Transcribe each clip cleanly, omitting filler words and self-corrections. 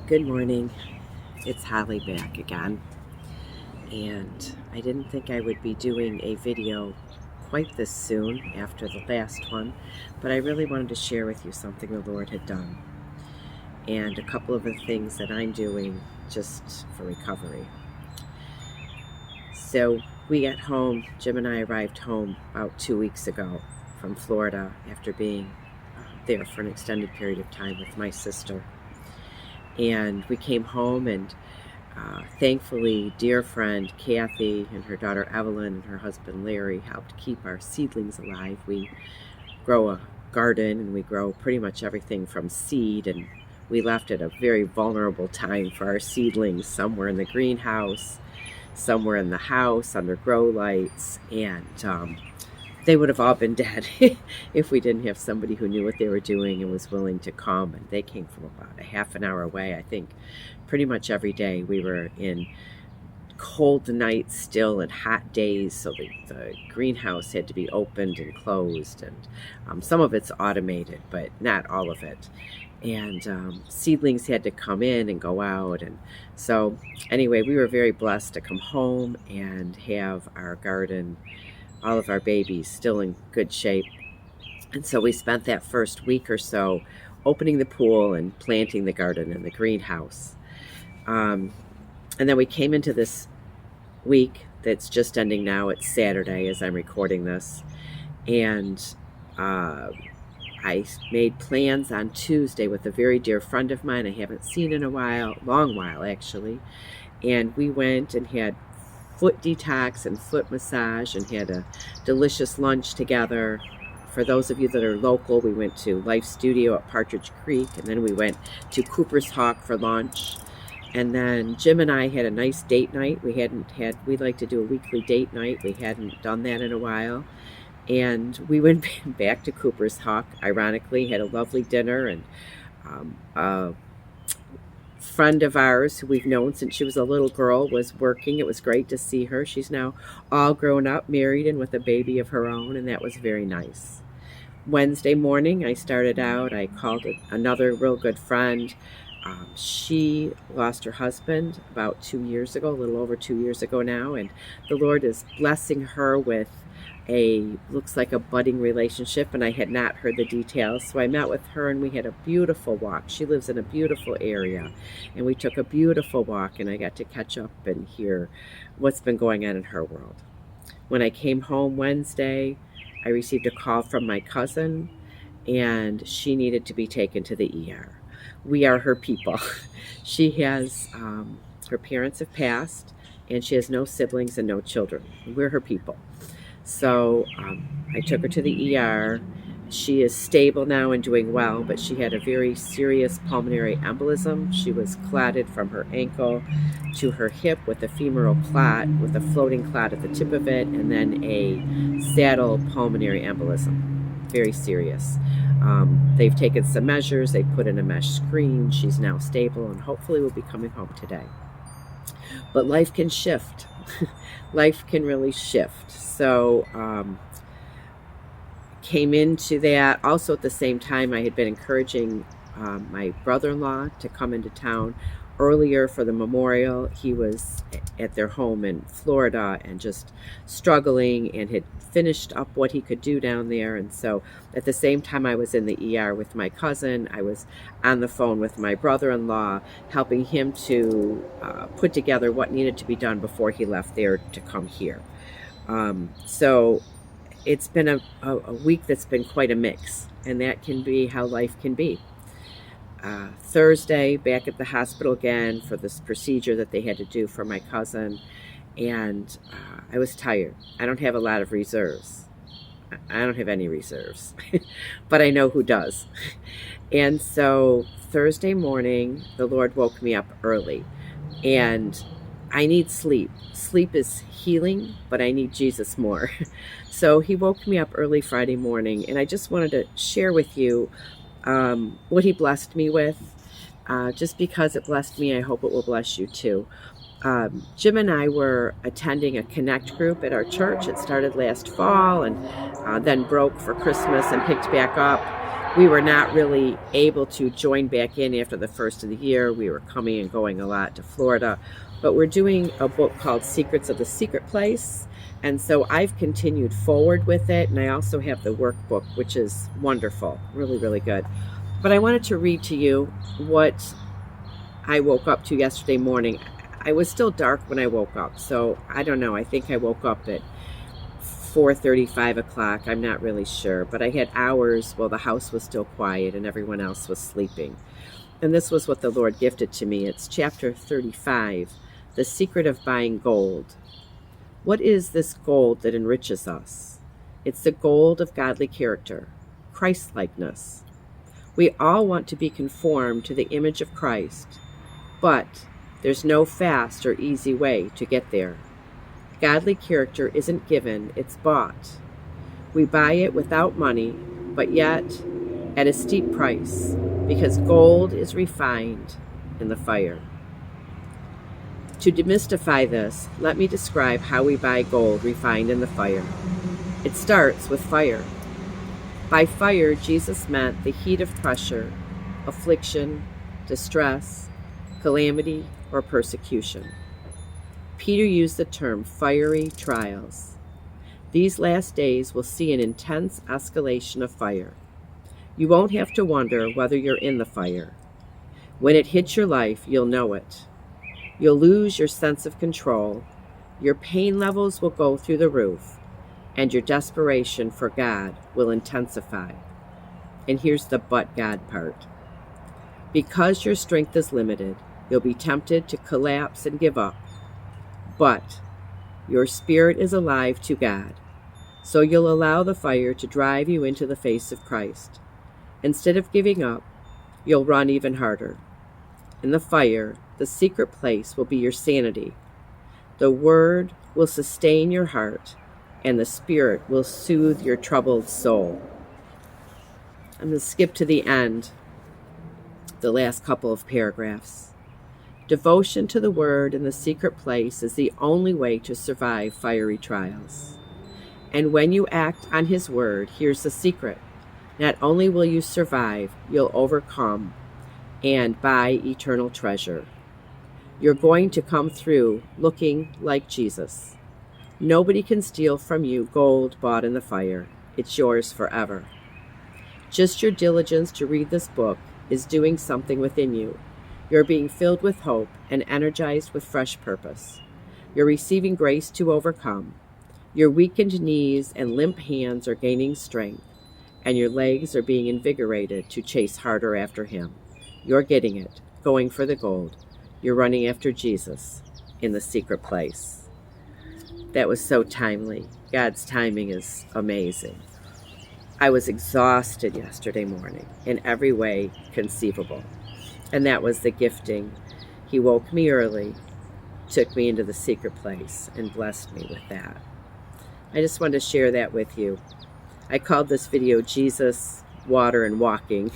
Good morning. It's Holly back again. And I didn't think I would be doing a video quite this soon after the last one, but I really wanted to share with you something the Lord had done and a couple of the things that I'm doing just for recovery. So we got home, Jim and I arrived home about 2 weeks ago from Florida after being there for an extended period of time with my sister. And we came home and thankfully, dear friend Kathy and her daughter Evelyn and her husband Larry helped keep our seedlings alive. We grow a garden and we grow pretty much everything from seed, and we left at a very vulnerable time for our seedlings. Some were in the greenhouse, some were in the house under grow lights, and they would have all been dead if we didn't have somebody who knew what they were doing and was willing to come. And they came from about a half an hour away. I think pretty much every day we were in cold nights still and hot days, so the greenhouse had to be opened and closed, and some of it's automated, but not all of it. And seedlings had to come in and go out. And so anyway, we were very blessed to come home and have our garden, all of our babies still in good shape. And so we spent that first week or so opening the pool and planting the garden in the greenhouse. And then we came into this week that's just ending now. It's Saturday as I'm recording this. And I made plans on Tuesday with a very dear friend of mine I haven't seen in a long while actually. And we went and had foot detox and foot massage and had a delicious lunch together. For those of you that are local, we went to Life Studio at Partridge Creek, and then we went to Cooper's Hawk for lunch. And then Jim and I had a nice date night. We like to do a weekly date night. We hadn't done that in a while. And we went back to Cooper's Hawk, ironically, had a lovely dinner, and a friend of ours who we've known since she was a little girl was working. It was great to see her. She's now all grown up, married, and with a baby of her own, and that was very nice. Wednesday morning, I started out. I called another real good friend. She lost her husband about 2 years ago, a little over 2 years ago now, and the Lord is blessing her with looks like a budding relationship, and I had not heard the details. So I met with her and we had a beautiful walk. She lives in a beautiful area, and we took a beautiful walk, and I got to catch up and hear what's been going on in her world. When I came home Wednesday, I received a call from my cousin, and she needed to be taken to the ER. We are her people. She has, her parents have passed, and she has no siblings and no children. We're her people. So I took her to the ER. She is stable now and doing well, but she had a very serious pulmonary embolism. She was clotted from her ankle to her hip with a femoral clot, with a floating clot at the tip of it, and then a saddle pulmonary embolism. Very serious. They've taken some measures. They put in a mesh screen. She's now stable and hopefully will be coming home today. But life can shift. Life can really shift. So came into that. Also at the same time, I had been encouraging my brother-in-law to come into town earlier for the memorial. He was at their home in Florida and just struggling, and had finished up what he could do down there. And so at the same time I was in the ER with my cousin, I was on the phone with my brother-in-law, helping him to put together what needed to be done before he left there to come here. So it's been a week that's been quite a mix, and that can be how life can be. Thursday, back at the hospital again for this procedure that they had to do for my cousin, and I was tired. I don't have a lot of reserves. I don't have any reserves, but I know who does. And so Thursday morning, the Lord woke me up early, and I need sleep. Sleep is healing, but I need Jesus more. So he woke me up early Friday morning, and I just wanted to share with you what he blessed me with. Just because it blessed me, I hope it will bless you too. Jim and I were attending a Connect group at our church. It started last fall and then broke for Christmas and picked back up. We were not really able to join back in after the first of the year. We were coming and going a lot to Florida, but we're doing a book called Secrets of the Secret Place. And so I've continued forward with it. And I also have the workbook, which is wonderful, really, really good. But I wanted to read to you what I woke up to yesterday morning. I was still dark when I woke up. So I don't know. I think I woke up at 4:30, 5 o'clock. I'm not really sure. But I had hours while the house was still quiet and everyone else was sleeping. And this was what the Lord gifted to me. It's chapter 35, The Secret of Buying Gold. What is this gold that enriches us? It's the gold of godly character, Christ-likeness. We all want to be conformed to the image of Christ, but there's no fast or easy way to get there. Godly character isn't given, it's bought. We buy it without money, but yet at a steep price, because gold is refined in the fire. To demystify this, let me describe how we buy gold refined in the fire. It starts with fire. By fire, Jesus meant the heat of pressure, affliction, distress, calamity, or persecution. Peter used the term fiery trials. These last days will see an intense escalation of fire. You won't have to wonder whether you're in the fire. When it hits your life, you'll know it. You'll lose your sense of control, your pain levels will go through the roof, and your desperation for God will intensify. And here's the but God part. Because your strength is limited, you'll be tempted to collapse and give up. But your spirit is alive to God, so you'll allow the fire to drive you into the face of Christ. Instead of giving up, you'll run even harder. In the fire, the secret place will be your sanity. The Word will sustain your heart, and the Spirit will soothe your troubled soul. I'm going to skip to the end, the last couple of paragraphs. Devotion to the Word in the secret place is the only way to survive fiery trials. And when you act on His Word, here's the secret. Not only will you survive, you'll overcome and buy eternal treasure. You're going to come through looking like Jesus. Nobody can steal from you gold bought in the fire. It's yours forever. Just your diligence to read this book is doing something within you. You're being filled with hope and energized with fresh purpose. You're receiving grace to overcome. Your weakened knees and limp hands are gaining strength, and your legs are being invigorated to chase harder after Him. You're getting it, going for the gold. You're running after Jesus in the secret place. That was so timely. God's timing is amazing. I was exhausted yesterday morning in every way conceivable. And that was the gifting. He woke me early, took me into the secret place, and blessed me with that. I just wanted to share that with you. I called this video Jesus, Water, and Walking.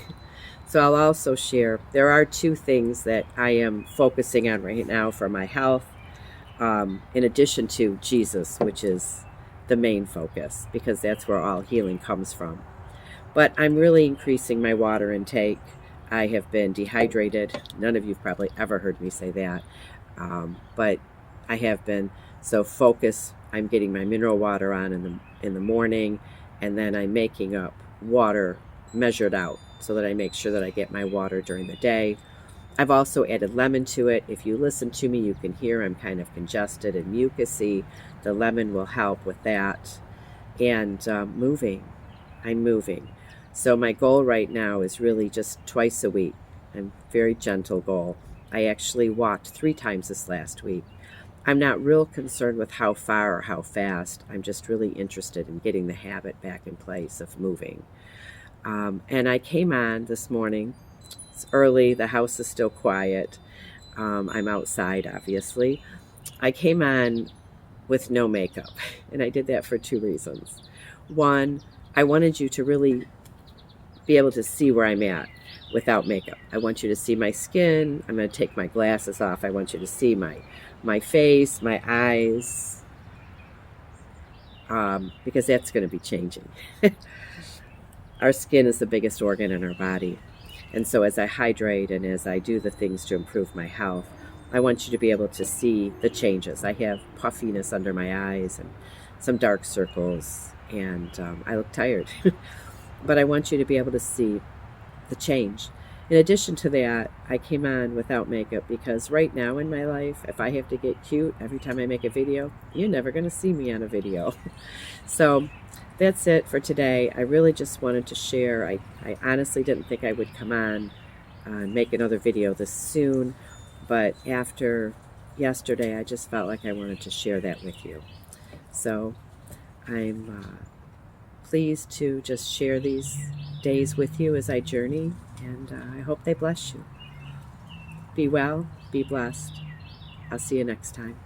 So I'll also share, there are two things that I am focusing on right now for my health, in addition to Jesus, which is the main focus, because that's where all healing comes from. But I'm really increasing my water intake. I have been dehydrated. None of you have probably ever heard me say that, but I have been. So focus, I'm getting my mineral water on in the morning, and then I'm making up water measured out so that I make sure that I get my water during the day. I've also added lemon to it. If you listen to me, you can hear I'm kind of congested and mucousy. The lemon will help with that. And moving. I'm moving. So my goal right now is really just twice a week. I'm very gentle goal. I actually walked 3 times this last week. I'm not real concerned with how far or how fast. I'm just really interested in getting the habit back in place of moving. And I came on this morning. It's early. The house is still quiet. I'm outside, obviously. I came on with no makeup, and I did that for 2 reasons. One, I wanted you to really be able to see where I'm at without makeup. I want you to see my skin. I'm going to take my glasses off. I want you to see my face, my eyes, because that's going to be changing. Our skin is the biggest organ in our body. And so as I hydrate and as I do the things to improve my health, I want you to be able to see the changes. I have puffiness under my eyes and some dark circles, and I look tired. But I want you to be able to see the change. In addition to that, I came on without makeup because right now in my life, if I have to get cute every time I make a video, you're never going to see me on a video. So that's it for today. I really just wanted to share. I honestly didn't think I would come on and make another video this soon, but after yesterday, I just felt like I wanted to share that with you. So I'm pleased to just share these days with you as I journey, and I hope they bless you. Be well, be blessed. I'll see you next time.